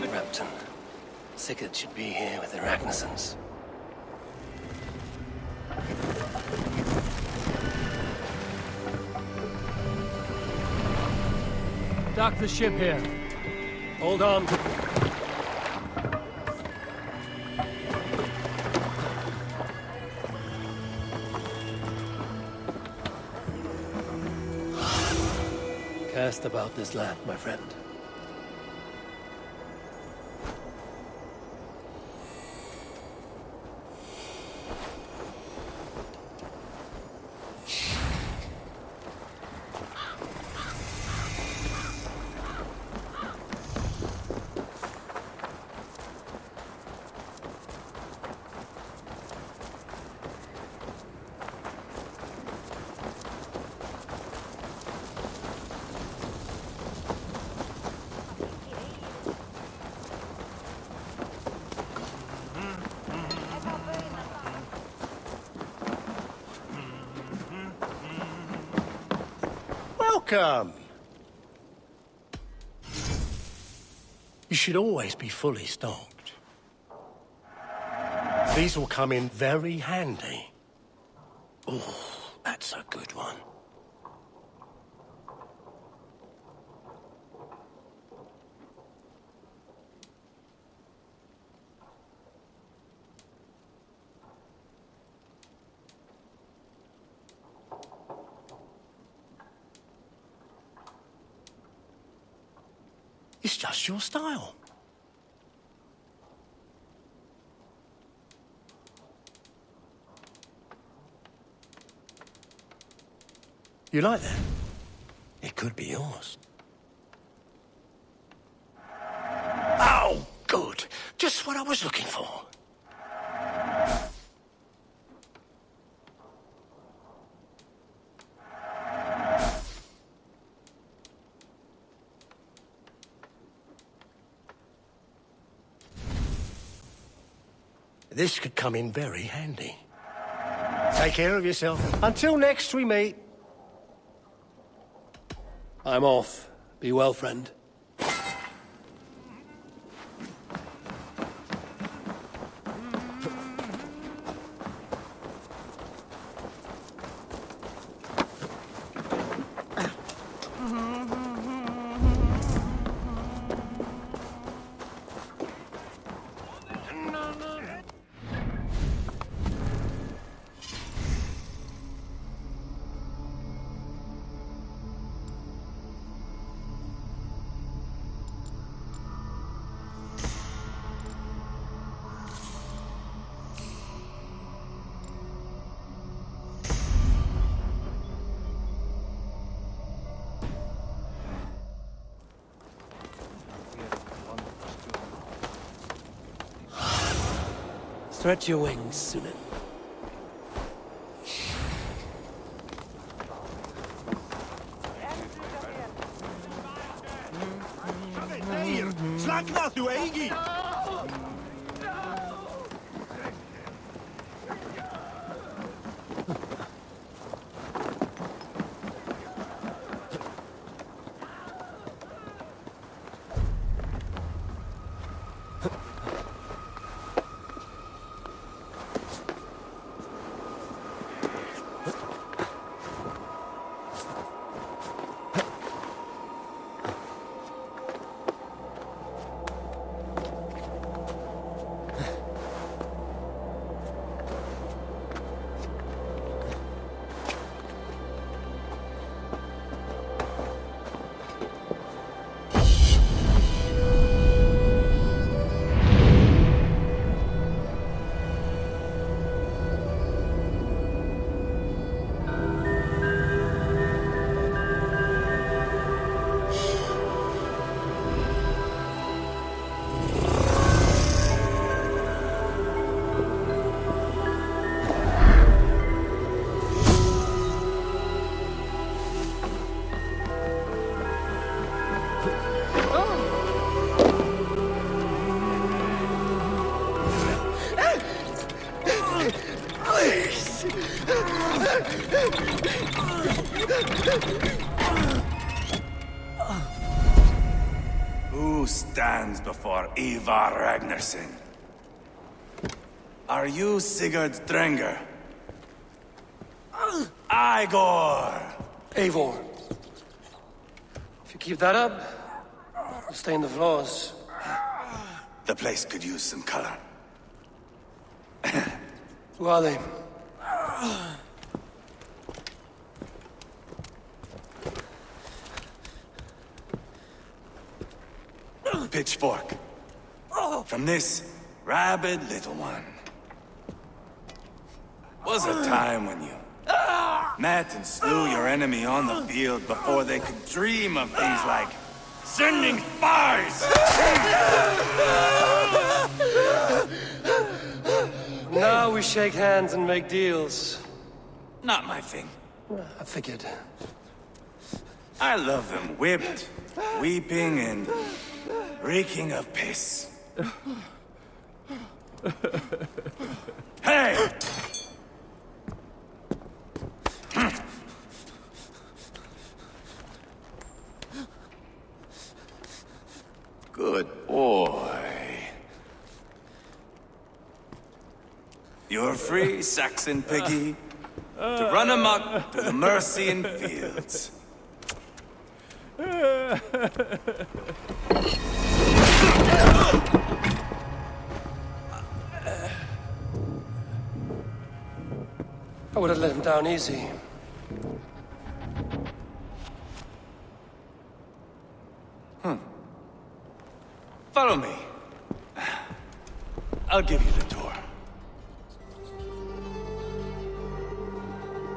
Repton. Sigurd should be here with the Ragnarsons. Dock the ship here. Hold on. Cast about this land, my friend. Welcome! You should always be fully stocked. These will come in very handy. Oh, that's a good one. It's just your style. You like that? It could be yours. Oh, good. Just what I was looking for. This could come in very handy. Take care of yourself. Until next we meet. I'm off. Be well, friend. Stretch your wings, Sunan. Slagna, du Eigi! Ooh. who stands before Ivar Ragnarsson? Are you Sigurd Drenger? Igor! Eivor. If you keep that up, we'll stain the floors. The place could use some color. Who are they? Pitchfork. From this rabid little one. Was a time when you met and slew your enemy on the field before they could dream of things like sending spies! Now we shake hands and make deals. Not my thing. I figured. I love them whipped, weeping, and reeking of piss. Hey! Good boy. You're free, Saxon piggy, to run amok through the Mercian fields. I would have let him down easy. Follow me. I'll give you the tour.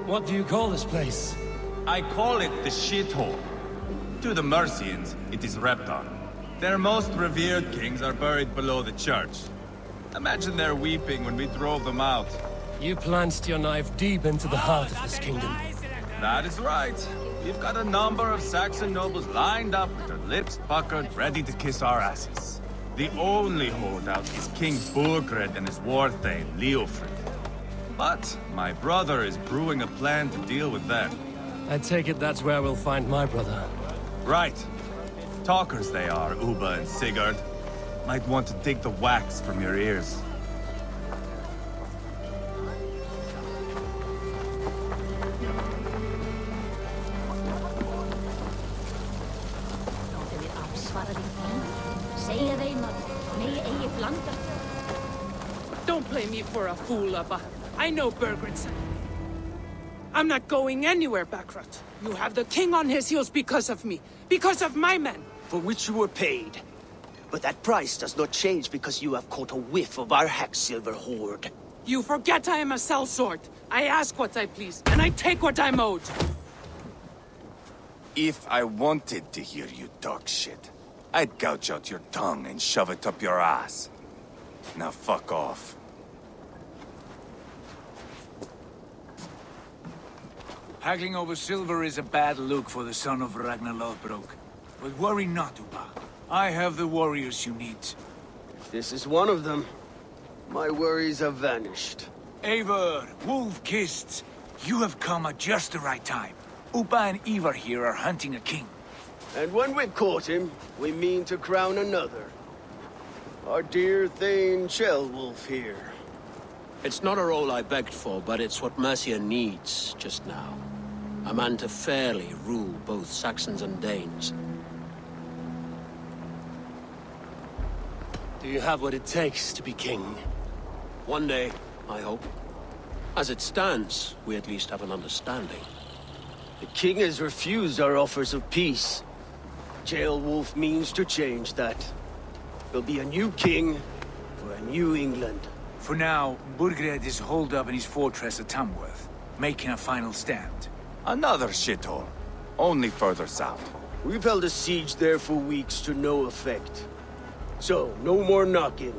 What do you call this place? I call it the shithole. To the Mercians, it is Repton. Their most revered kings are buried below the church. Imagine their weeping when we drove them out. You plunged your knife deep into the heart of this kingdom. That is right. We've got a number of Saxon nobles lined up with their lips puckered, ready to kiss our asses. The only holdout is King Burgred and his war thane, Leofric. But my brother is brewing a plan to deal with them. I take it that's where we'll find my brother. Right. Talkers they are, Uba and Sigurd. Might want to dig the wax from your ears. Don't play me for a fool, Abba. I know Bergrenson. I'm not going anywhere, Backrot. You have the king on his heels because of me. Because of my men. For which you were paid. But that price does not change because you have caught a whiff of our Hacksilver hoard. You forget I am a sellsword. I ask what I please, and I take what I'm owed. If I wanted to hear you talk shit, I'd gouge out your tongue and shove it up your ass. Now fuck off. Haggling over silver is a bad look for the son of Ragnar Lothbrok. But worry not, Uba. I have the warriors you need. This is one of them. My worries have vanished. Eivor, Wolf-Kissed, you have come at just the right time. Uba and Ivar here are hunting a king. And when we've caught him, we mean to crown another. Our dear Thane Shellwolf here. It's not a role I begged for, but it's what Mercia needs just now. A man to fairly rule both Saxons and Danes. Do you have what it takes to be king? One day, I hope. As it stands, we at least have an understanding. The king has refused our offers of peace. Jailwolf means to change that. There'll be a new king for a new England. For now, Burgred is holed up in his fortress at Tamworth, making a final stand. Another shithole. Only further south. We've held a siege there for weeks to no effect. So, no more knocking.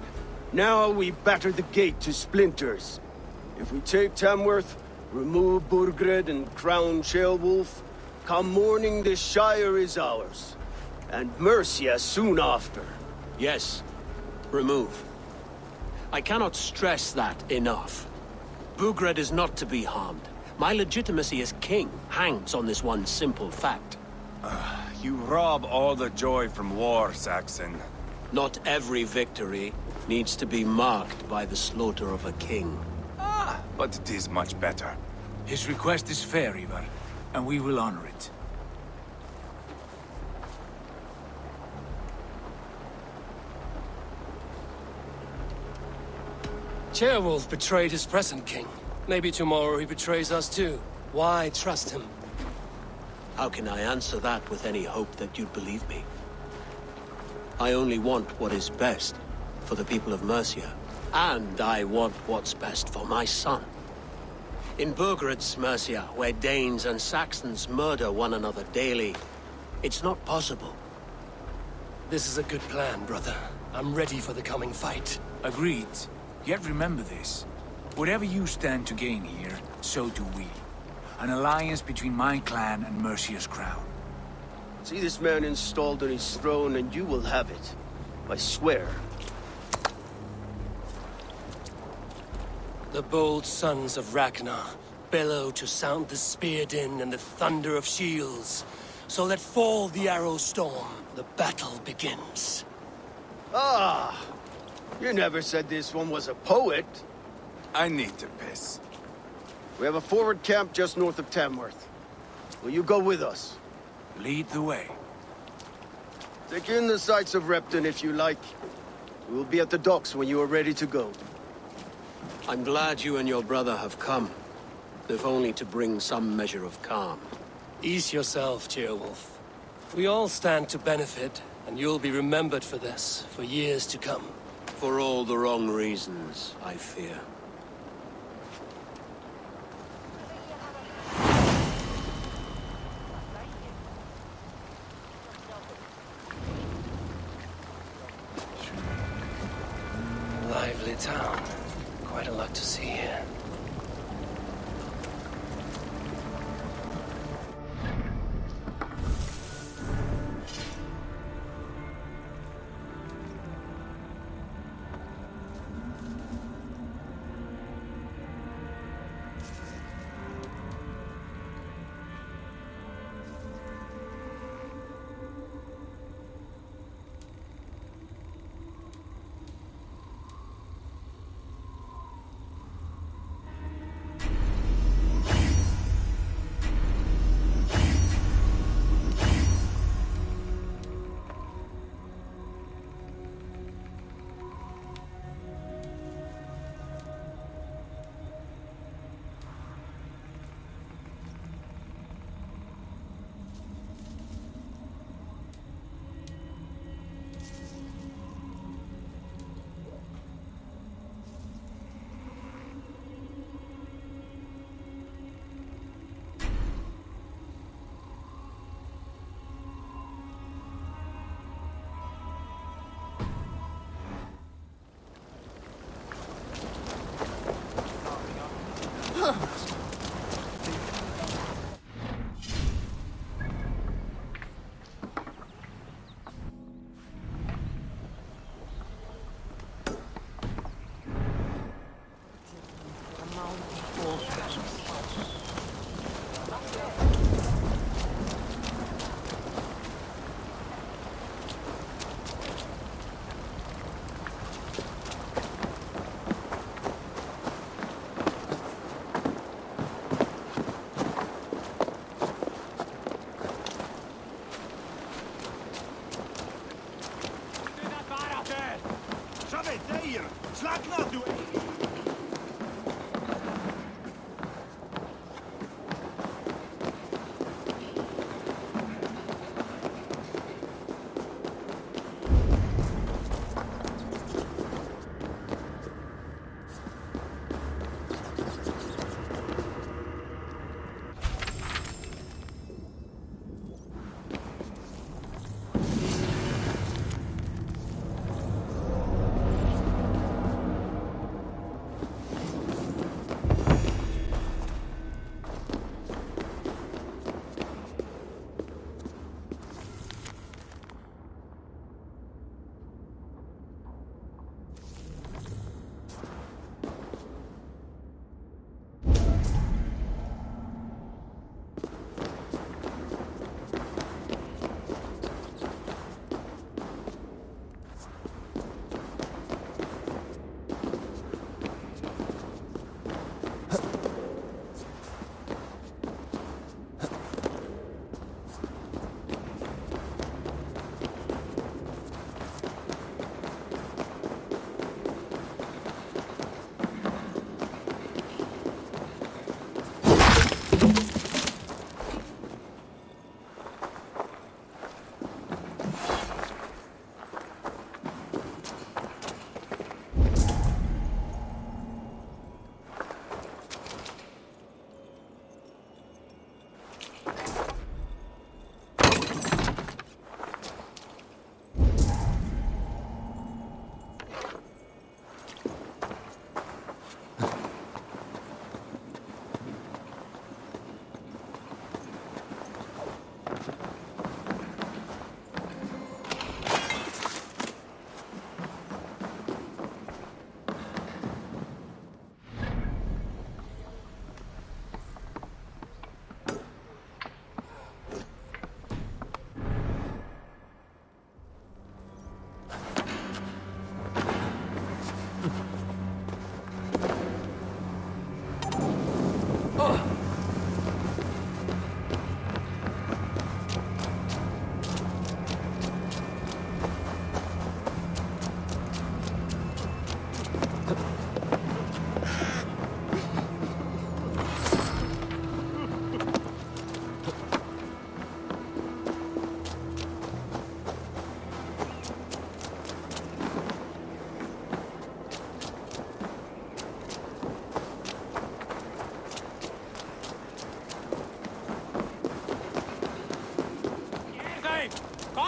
Now we batter the gate to splinters. If we take Tamworth, remove Burgred and crown Sheolwulf, come morning the Shire is ours. And Mercia soon after. Yes, remove. I cannot stress that enough. Burgred is not to be harmed. My legitimacy as king hangs on this one simple fact. You rob all the joy from war, Saxon. Not every victory needs to be marked by the slaughter of a king. But it is much better. His request is fair, Ivar, and we will honor it. Ceolwulf betrayed his present king. Maybe tomorrow he betrays us too. Why trust him? How can I answer that with any hope that you'd believe me? I only want what is best for the people of Mercia. And I want what's best for my son. In Burgred's Mercia, where Danes and Saxons murder one another daily, it's not possible. This is a good plan, brother. I'm ready for the coming fight. Agreed. Yet remember this. Whatever you stand to gain here, so do we. An alliance between my clan and Mercia's crown. See this man installed on his throne and you will have it. I swear. The bold sons of Ragnar bellow to sound the spear din and the thunder of shields. So let fall the arrow storm. The battle begins. Ah! You never said this one was a poet. I need to piss. We have a forward camp just north of Tamworth. Will you go with us? Lead the way. Take in the sights of Repton if you like. We will be at the docks when you are ready to go. I'm glad you and your brother have come, if only to bring some measure of calm. Ease yourself, Ceolwulf. We all stand to benefit, and you'll be remembered for this, for years to come. For all the wrong reasons, I fear. Lively town. Quite a lot to see here.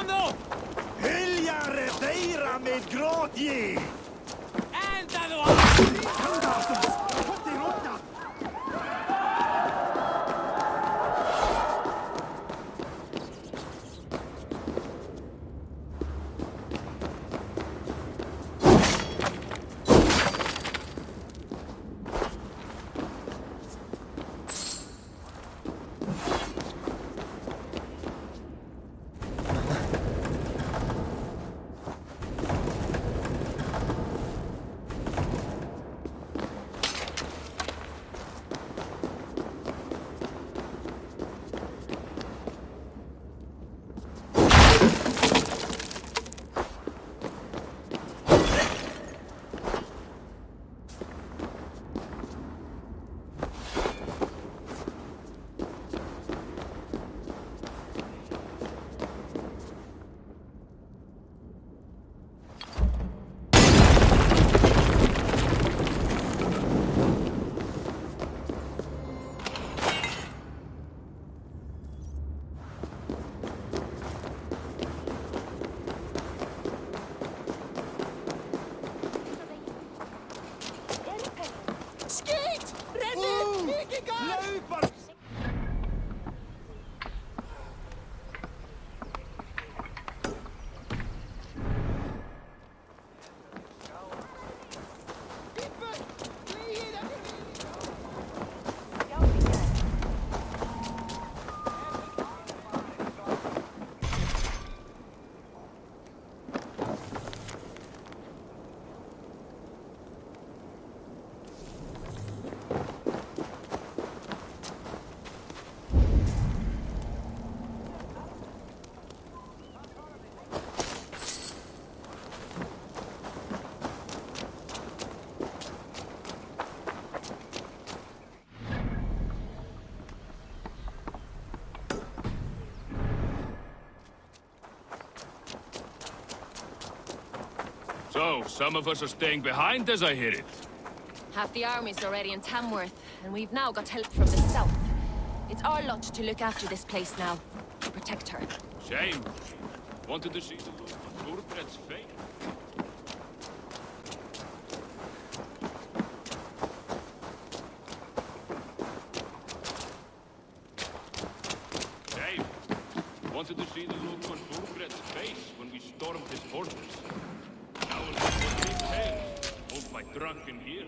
Ando! Hilja redeira med gråtje! Ändå! So, some of us are staying behind as I hear it. Half the army's already in Tamworth, and we've now got help from the south. It's our lot to look after this place now, to protect her. Shame. Wanted to see the look on Thorgred's face. Shame. Wanted to see the look on Thorgred's face when we stormed his fortress. Now we'll see what he takes. Hold my drunken heels.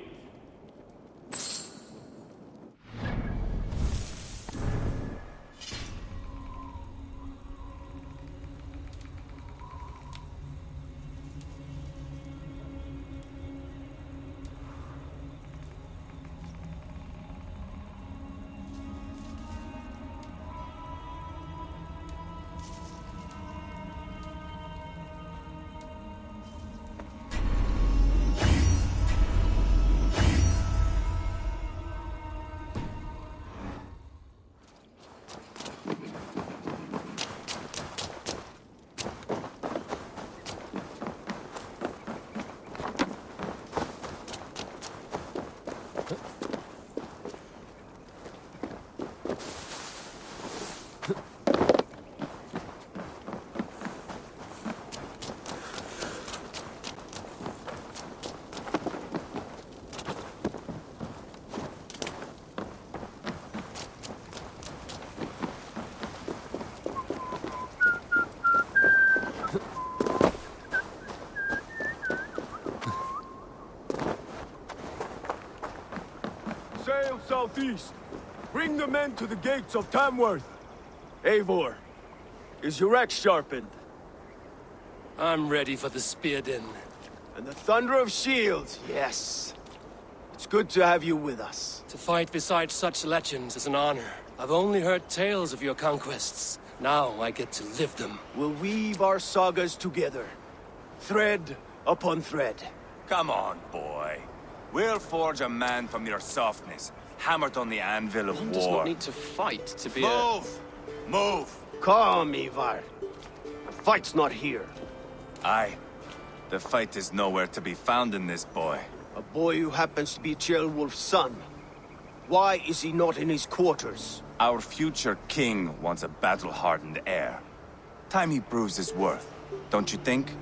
Sail southeast. Bring the men to the gates of Tamworth. Eivor, is your axe sharpened? I'm ready for the spear din. And the thunder of shields, yes. It's good to have you with us. To fight beside such legends is an honor. I've only heard tales of your conquests. Now I get to live them. We'll weave our sagas together. Thread upon thread. Come on, boy. We'll forge a man from your softness, hammered on the anvil of One war. does not need to fight to be Move! Move! Calm, Ivar. The fight's not here. Aye. The fight is nowhere to be found in this boy. A boy who happens to be Ceolwulf's son. Why is he not in his quarters? Our future king wants a battle-hardened heir. Time he proves his worth, don't you think?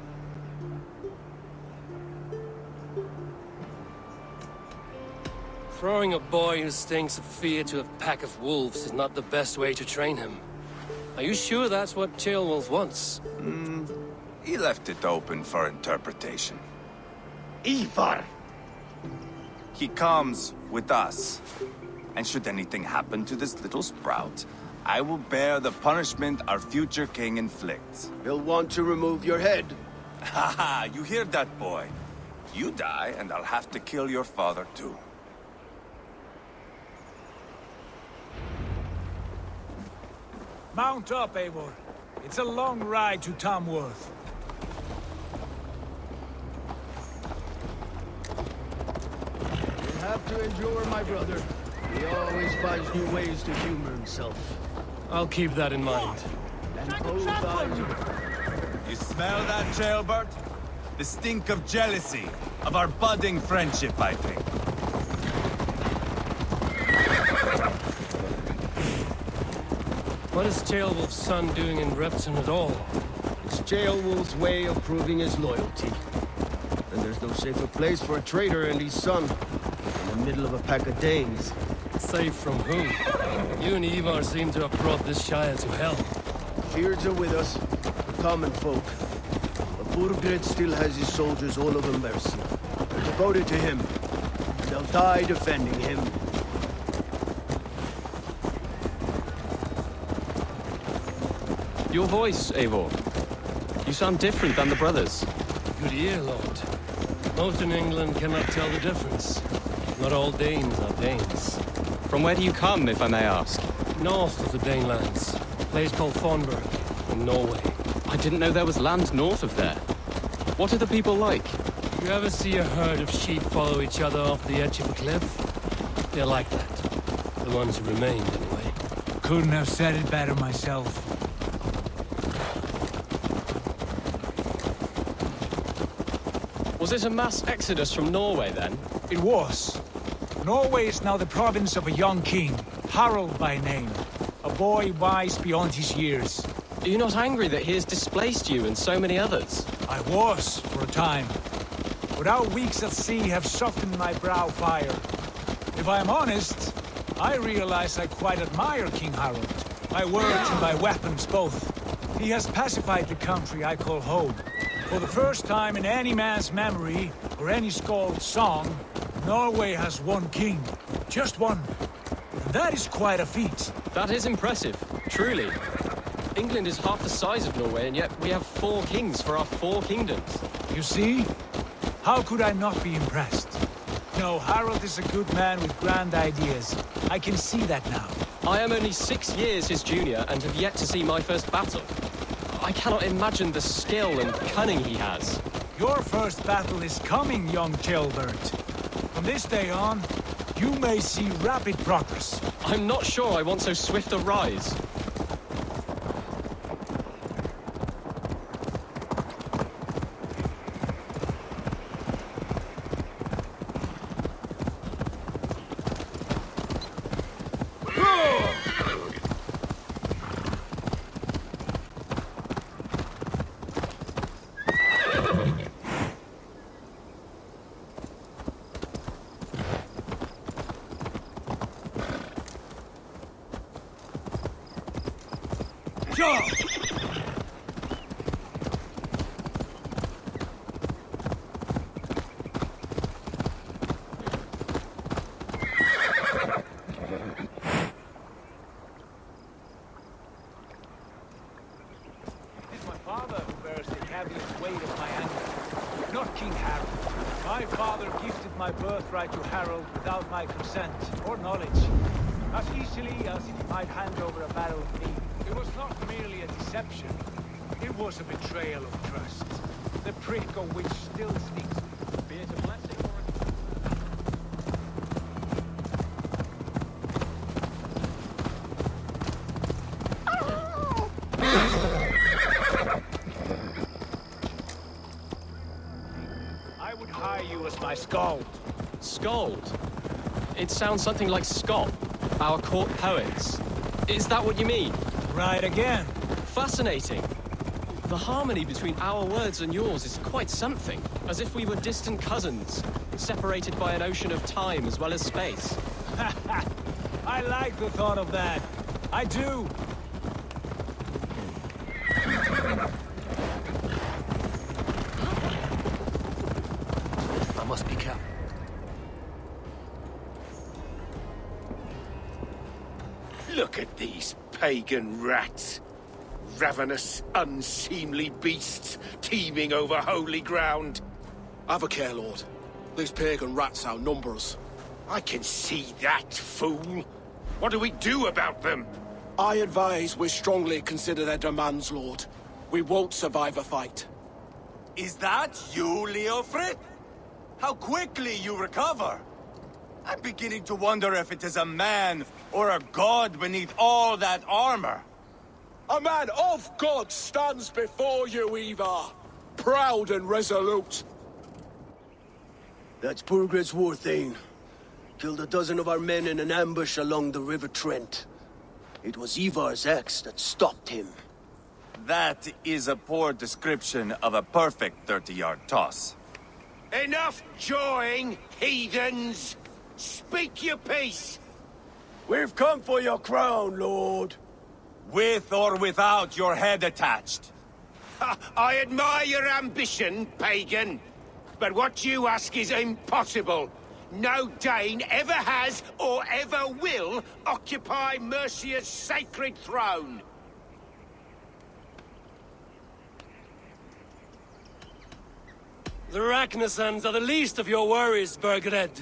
Throwing a boy who stinks of fear to a pack of wolves is not the best way to train him. Are you sure that's what Ceolwulf wants? He left it open for interpretation. Ivar! He comes with us. And should anything happen to this little sprout, I will bear the punishment our future king inflicts. He'll want to remove your head. Haha, you hear that, boy? You die, and I'll have to kill your father, too. Mount up, Eivor. It's a long ride to Tamworth. You have to endure, my brother. He always finds new ways to humor himself. I'll keep that in mind. And both eyes. You smell that, Jailbird? The stink of jealousy, of our budding friendship, I think. What is Ceolwulf's son doing in Repton at all? It's Ceolwulf's way of proving his loyalty. And there's no safer place for a traitor and his son in the middle of a pack of Danes. Safe from who? You and Ivar seem to have brought this Shire to hell. Fears are with us, the common folk. But Burgred still has his soldiers all over Mercia. They're devoted to him. They'll die defending him. Your voice, Eivor. You sound different than the brothers. Good ear, Lord. Most in England cannot tell the difference. Not all Danes are Danes. From where do you come, if I may ask? North of the Danelands. A place called Thornburg, in Norway. I didn't know there was land north of there. What are the people like? You ever see a herd of sheep follow each other off the edge of a cliff? They're like that. The ones who remained, anyway. Couldn't have said it better myself. Was it a mass exodus from Norway, then? It was. Norway is now the province of a young king, Harald by name. A boy wise beyond his years. Are you not angry that he has displaced you and so many others? I was, for a time. But our weeks at sea have softened my brow fire. If I am honest, I realize I quite admire King Harald. My words and my weapons both. He has pacified the country I call home. For the first time in any man's memory, or any skald's song, Norway has one king. Just one. And that is quite a feat. That is impressive, truly. England is half the size of Norway, and yet we have 4 kings for our 4 kingdoms. You see? How could I not be impressed? No, Harald is a good man with grand ideas. I can see that now. I am only 6 years his junior and have yet to see my first battle. I cannot imagine the skill and cunning he has. Your first battle is coming, young Ceolbert. From this day on, you may see rapid progress. I'm not sure I want so swift a rise. My birthright to Harald without my consent or knowledge, as easily as he might hand over a barrel of meat. It was not merely a deception, it was a betrayal of trust. The prick of which still stings me. Be it a blessing or I would hire you as my skald. Skald? It sounds something like Scott, our court poets. Is that what you mean? Right again. Fascinating. The harmony between our words and yours is quite something. As if we were distant cousins, separated by an ocean of time as well as space. I like the thought of that. I do. I must be careful. Look at these pagan rats. Ravenous, unseemly beasts teeming over holy ground. Have a care, Lord. These pagan rats outnumber us. I can see that, fool. What do we do about them? I advise we strongly consider their demands, Lord. We won't survive a fight. Is that you, Leofrid? How quickly you recover! I'm beginning to wonder if it is a man or a god beneath all that armor. A man of God stands before you, Ivar. Proud and resolute. That's Burgred's Warthane. Killed a dozen of our men in an ambush along the River Trent. It was Ivar's axe that stopped him. That is a poor description of a perfect 30-yard toss. Enough jawing, heathens! Speak your piece! We've come for your crown, Lord. With or without your head attached. I admire your ambition, pagan. But what you ask is impossible. No Dane ever has or ever will occupy Mercia's sacred throne. The Ragnarsons are the least of your worries, Burgred.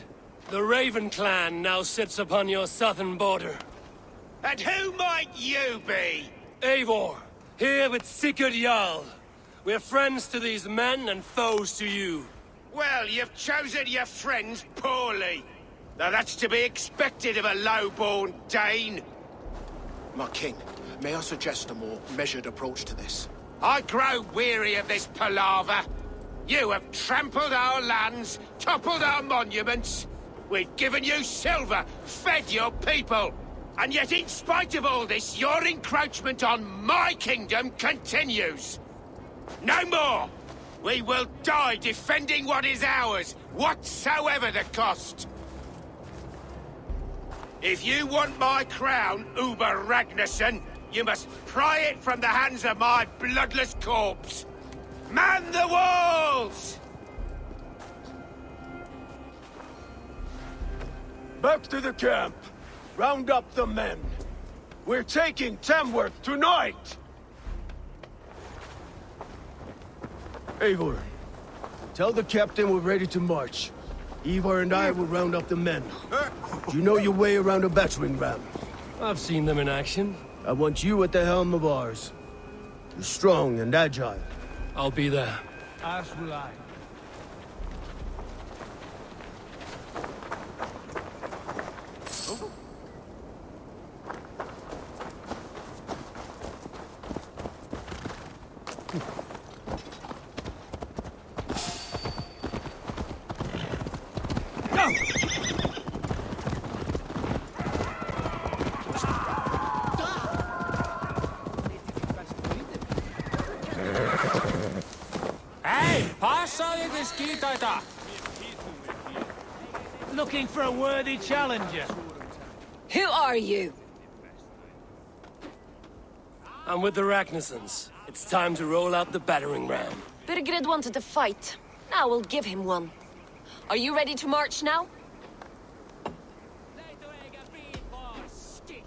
The Raven clan now sits upon your southern border. And who might you be? Eivor, here with Sigurd Jarl. We're friends to these men and foes to you. Well, you've chosen your friends poorly. Now that's to be expected of a low-born Dane. My king, may I suggest a more measured approach to this? I grow weary of this palaver. You have trampled our lands, toppled our monuments. We've given you silver, fed your people. And yet, in spite of all this, your encroachment on my kingdom continues. No more! We will die defending what is ours, whatsoever the cost. If you want my crown, Uber Ragnarsson, you must pry it from the hands of my bloodless corpse. Man the walls! Back to the camp. Round up the men. We're taking Tamworth tonight! Eivor, tell the captain we're ready to march. Ivar and I will round up the men. You know your way around a battering ram. I've seen them in action. I want you at the helm of ours. You're strong and agile. I'll be there. As will I. Looking for a worthy challenger. Who are you? I'm with the Ragnarsons. It's time to roll out the battering ram. Burgred wanted to fight. Now we'll give him one. Are you ready to march now?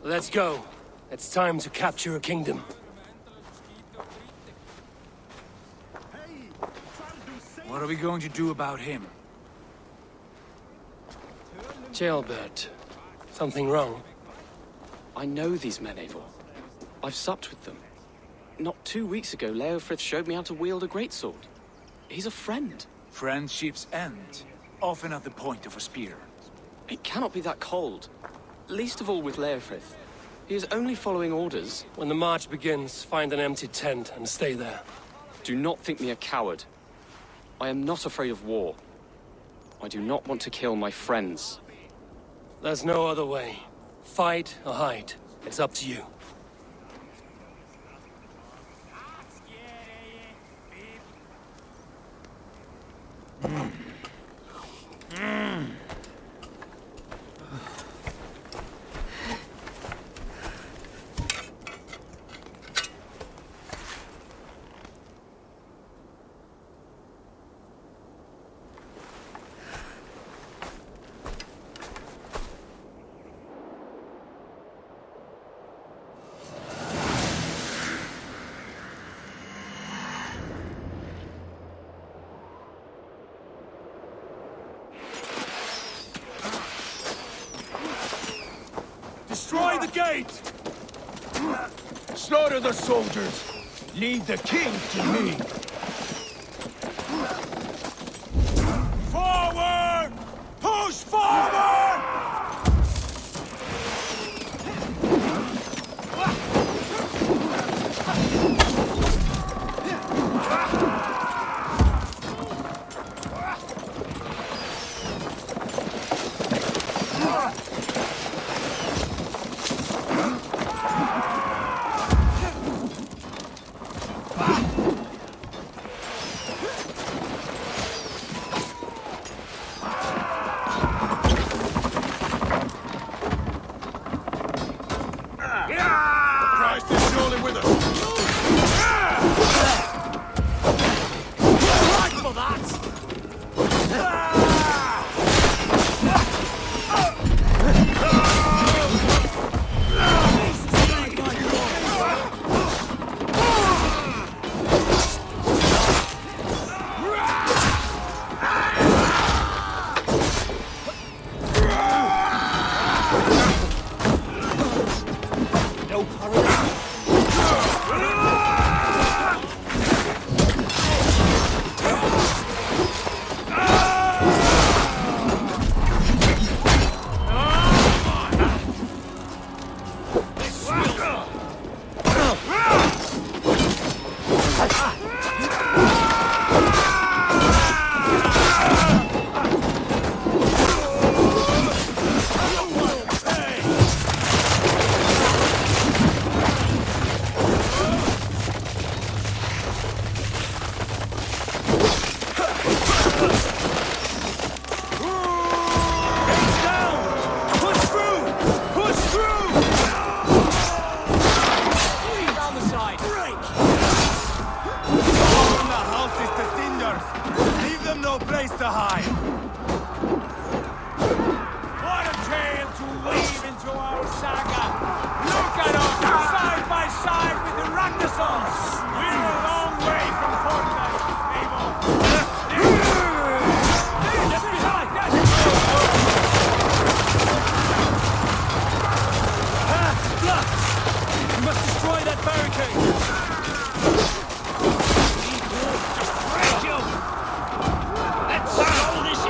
Let's go. It's time to capture a kingdom. What are we going to do about him? Jailbird. Something wrong? I know these men, Eivor. I've supped with them. Not 2 weeks ago, Leofrith showed me how to wield a greatsword. He's a friend. Friendships end, often at the point of a spear. It cannot be that cold. Least of all with Leofrith. He is only following orders. When the march begins, find an empty tent and stay there. Do not think me a coward. I am not afraid of war. I do not want to kill my friends. There's no other way. Fight or hide. It's up to you. Destroy the gate! Slaughter the soldiers! Lead the king to me! Forward! Push forward! Christ is surely with us! Fight for that! No place to hide! What a tale to weave into our saga! Look at us, side by side with the Ragnarsons! We're a long way from Fortnite, Abel! Just behind! Look! We must destroy that barricade! Just break you! Let's show this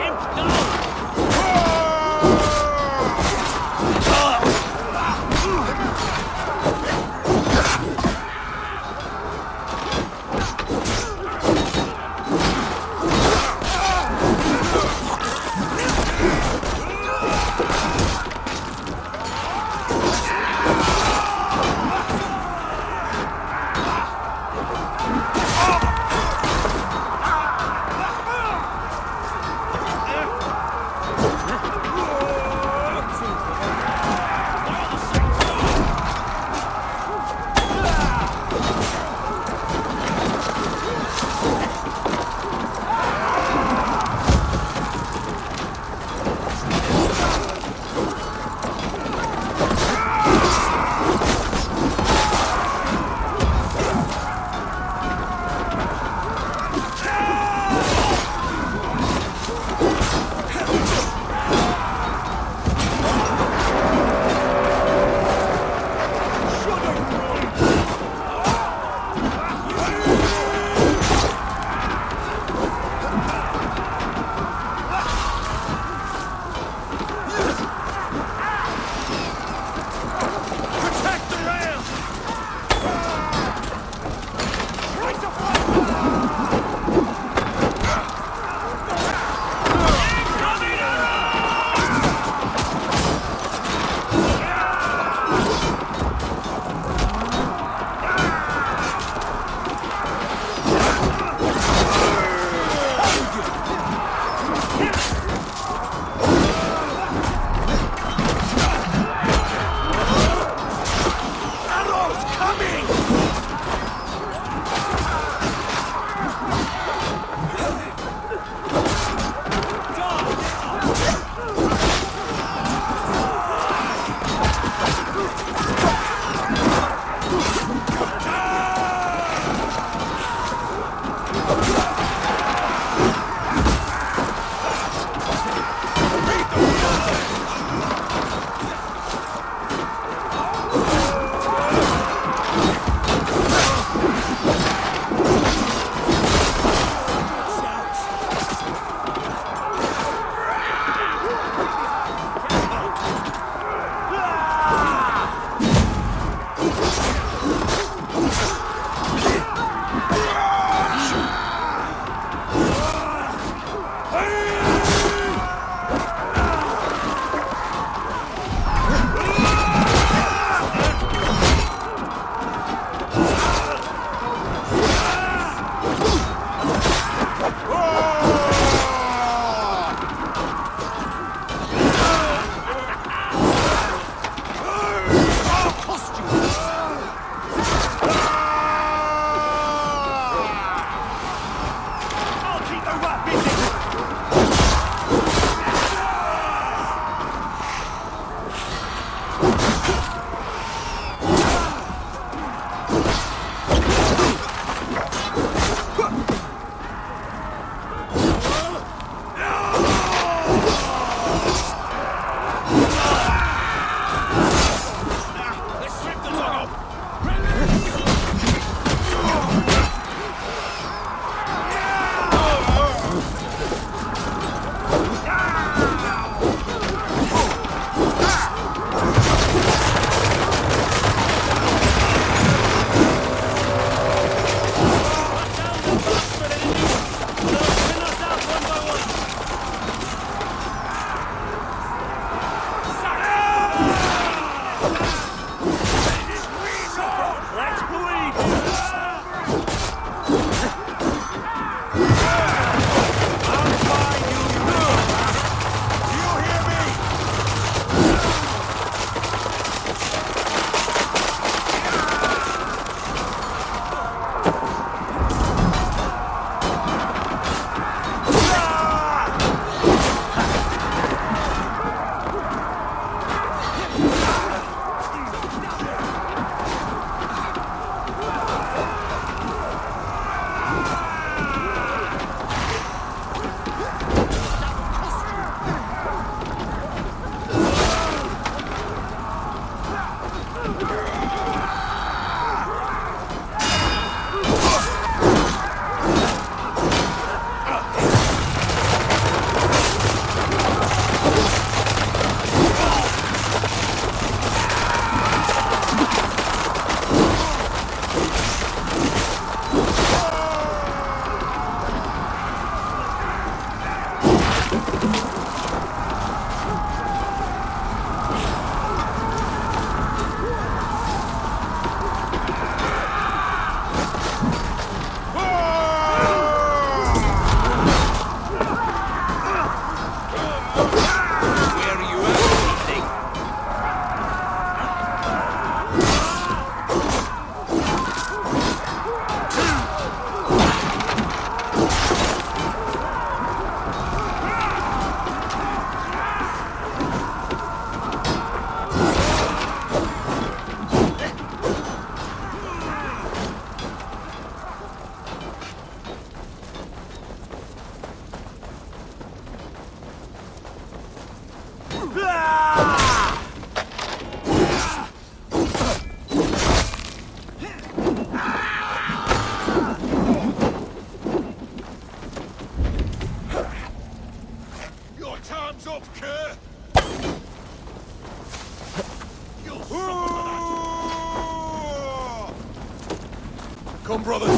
Come, brothers!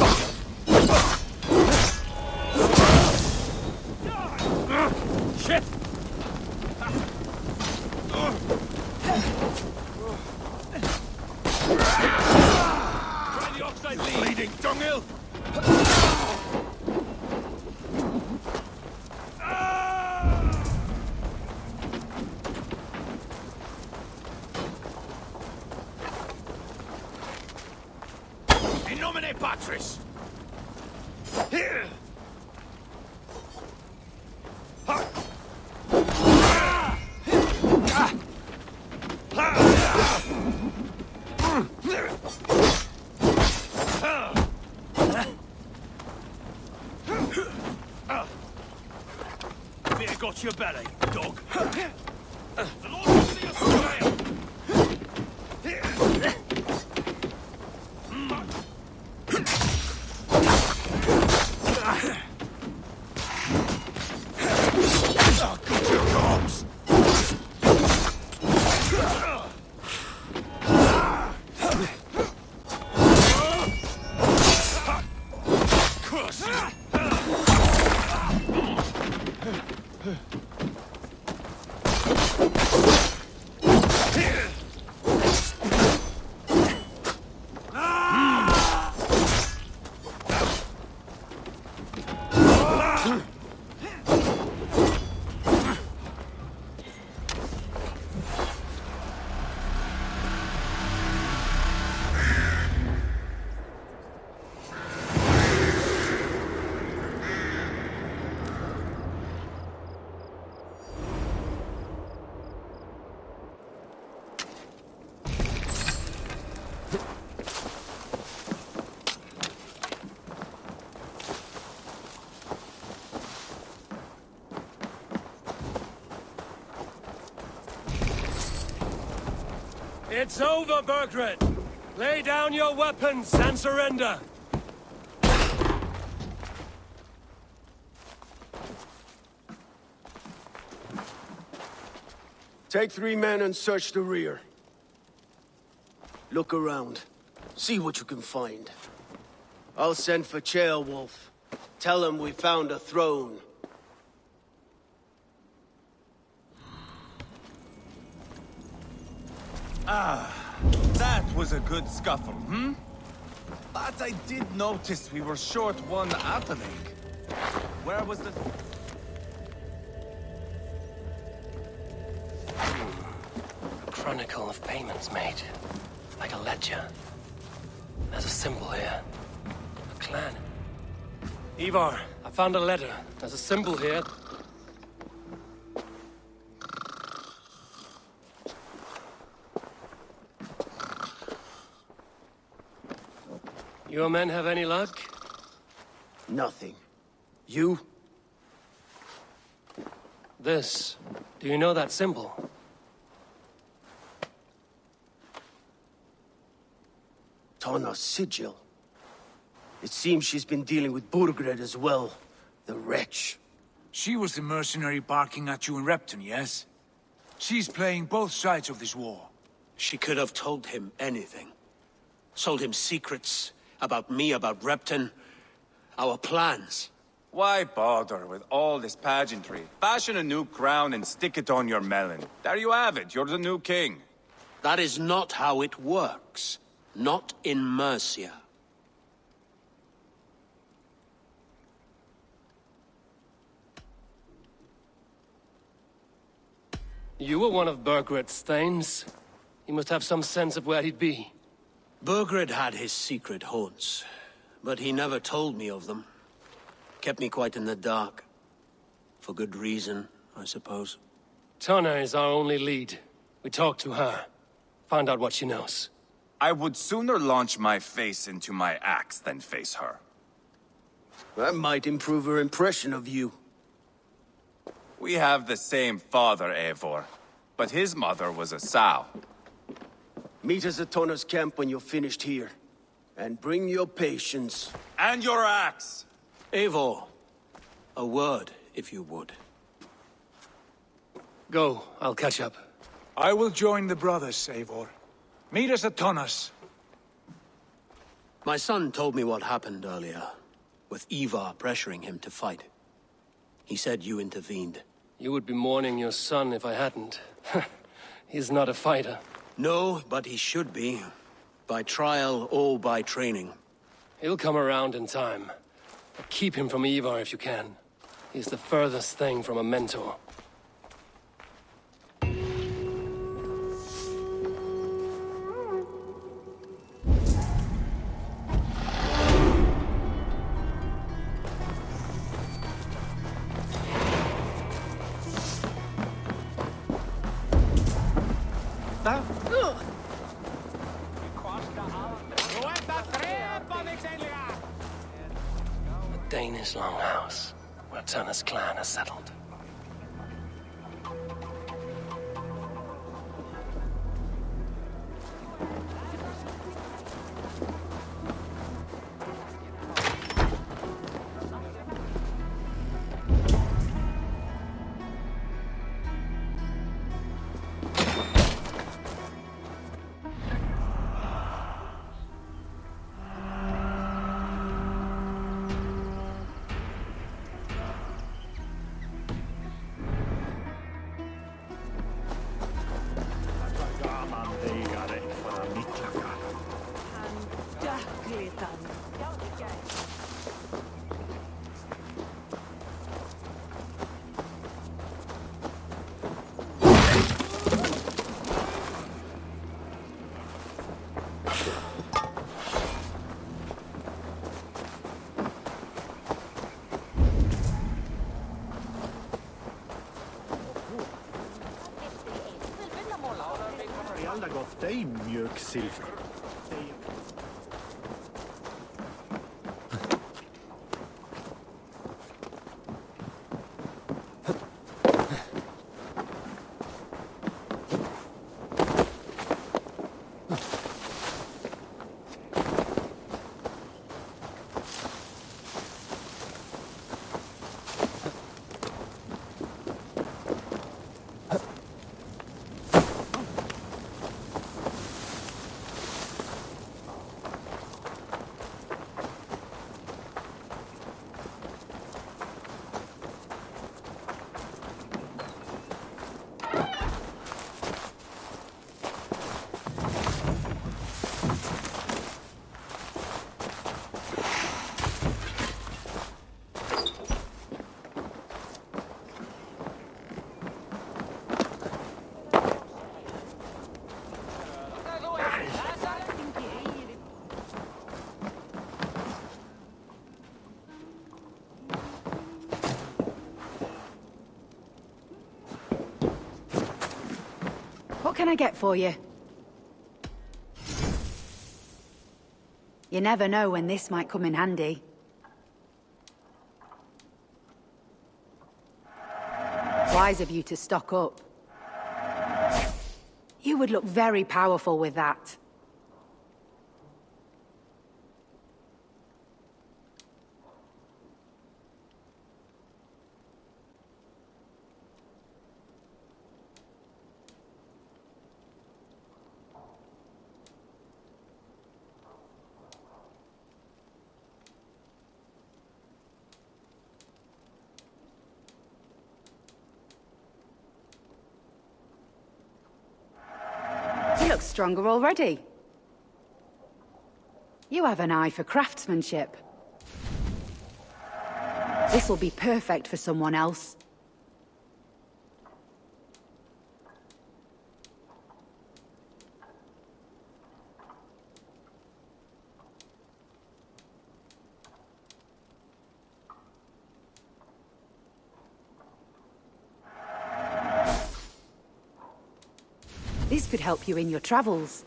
Shit! Try the offside bleeding, dunghill! In nomine Patris! Here! Fear got your belly, dog. The Lord will see us prevail. Good your corpse! Curse you! It's over, Burgred! Lay down your weapons and surrender! Take 3 men and search the rear. Look around. See what you can find. I'll send for Ceolwulf. Tell him we found a throne. That was a good scuffle, hmm? But I did notice we were short one athelink. Where was the... A chronicle of payments made. Like a ledger. There's a symbol here. A clan. Ivar, I found a letter. There's a symbol here. Your men have any luck? Nothing. You? This. Do you know that symbol? Tana's sigil. It seems she's been dealing with Burgred as well. The wretch. She was the mercenary barking at you in Repton, yes? She's playing both sides of this war. She could have told him anything. Sold him secrets about me, about Repton, our plans. Why bother with all this pageantry? Fashion a new crown and stick it on your melon. There you have it, you're the new king. That is not how it works. Not in Mercia. You were one of Burgred's thanes. He must have some sense of where he'd be. Burgred had his secret haunts, but he never told me of them. Kept me quite in the dark. For good reason, I suppose. Tana is our only lead. We talk to her. Find out what she knows. I would sooner launch my face into my axe than face her. That might improve her impression of you. We have the same father, Eivor, but his mother was a sow. Meet us at Tana's camp when you're finished here. And bring your patience. And your axe! Eivor, a word, if you would. Go, I'll catch up. I will join the brothers, Eivor. Meet us at Tana's. My son told me what happened earlier, with Ivar pressuring him to fight. He said you intervened. You would be mourning your son if I hadn't. He's not a fighter. No, but he should be. By trial or by training. He'll come around in time. But keep him from Ivar if you can. He's the furthest thing from a mentor. The Danish longhouse, where Tanna's clan has settled. Alla gott dig, mjölksilver. What can I get for you? You never know when this might come in handy. Wise of you to stock up. You would look very powerful with that. You look stronger already. You have an eye for craftsmanship. This'll be perfect for someone else. This could help you in your travels.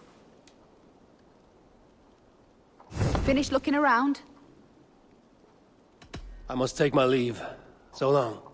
Finished looking around? I must take my leave. So long.